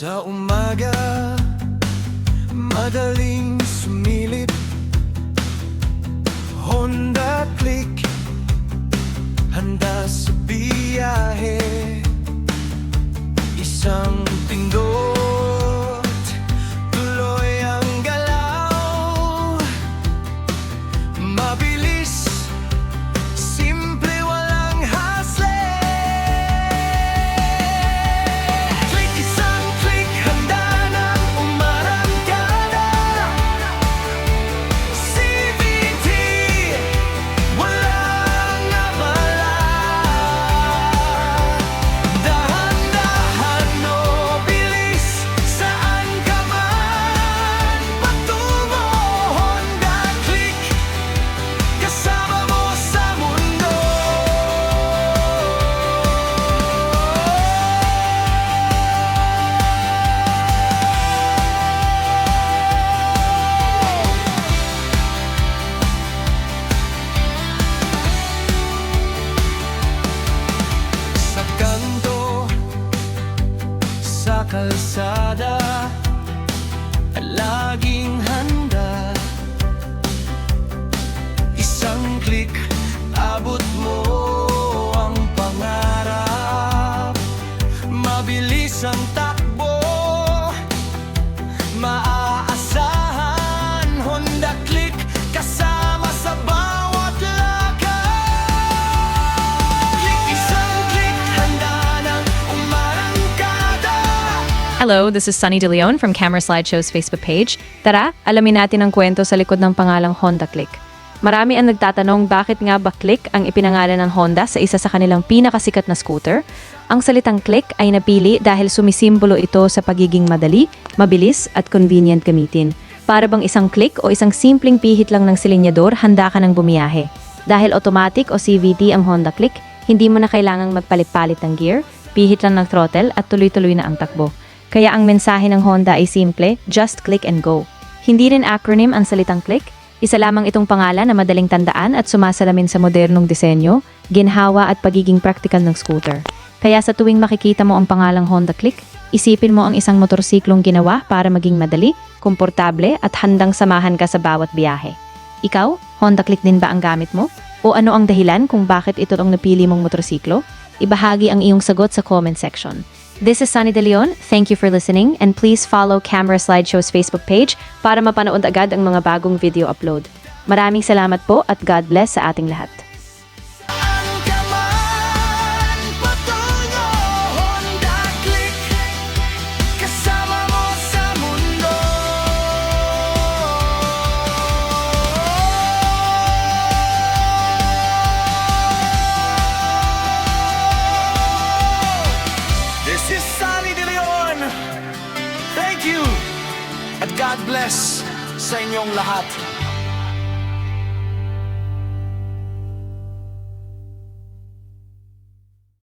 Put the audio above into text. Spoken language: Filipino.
Sa umaga, madaling sumilip, Honda Click, handa sa biyahe. Isang pindot, tuloy ang galaw. Mabilis, simple, walang hasle. Click, isang click, handa nang umarangkada. CVT, walang abala. Dahan-dahan o bilis, saan ka man patungo. Honda Click, kasama mo sa mundo. Sa kanto, sa kalsada, laging handa. Isang click, abot mo ang pangarap. Mabilis ang takbo, maaasahan. Honda Click, kasama sa bawat lakad. Click, isang click, handa nang umarangkada. Hello, this is Sunny De Leon from Camera Slideshow's Facebook page. Tara, alamin natin ang kwento sa likod ng pangalang Honda Click. Marami ang nagtatanong bakit nga ba Click ang ipinangalan ng Honda sa isa sa kanilang pinakasikat na scooter. Ang salitang Click ay napili dahil sumisimbolo ito sa pagiging madali, mabilis at convenient gamitin. Para bang isang click o isang simpleng pihit lang ng silinyador, handa ka ng bumiyahe. Dahil automatic o CVT ang Honda Click, hindi mo na kailangang magpalit-palit ng gear, pihit lang ng throttle at tuloy-tuloy na ang takbo. Kaya ang mensahe ng Honda ay simple, just click and go. Hindi rin acronym ang salitang Click. Isa lamang itong pangalan na madaling tandaan at sumasalamin sa modernong disenyo, ginhawa at pagiging practical ng scooter. Kaya sa tuwing makikita mo ang pangalang Honda Click, isipin mo ang isang motorsiklong ginawa para maging madali, komportable at handang samahan ka sa bawat biyahe. Ikaw, Honda Click din ba ang gamit mo? O ano ang dahilan kung bakit ito ang napili mong motorsiklo? Ibahagi ang iyong sagot sa comment section. This is Sunny De Leon. Thank you for listening and please follow Camera Slideshow's Facebook page para mapanood agad ang mga bagong video upload. Maraming salamat po at God bless sa ating lahat. Saan ka man patungo. Honda Click, kasama mo sa mundo. This is Sunny De Leon. Thank you at God bless sa inyong lahat.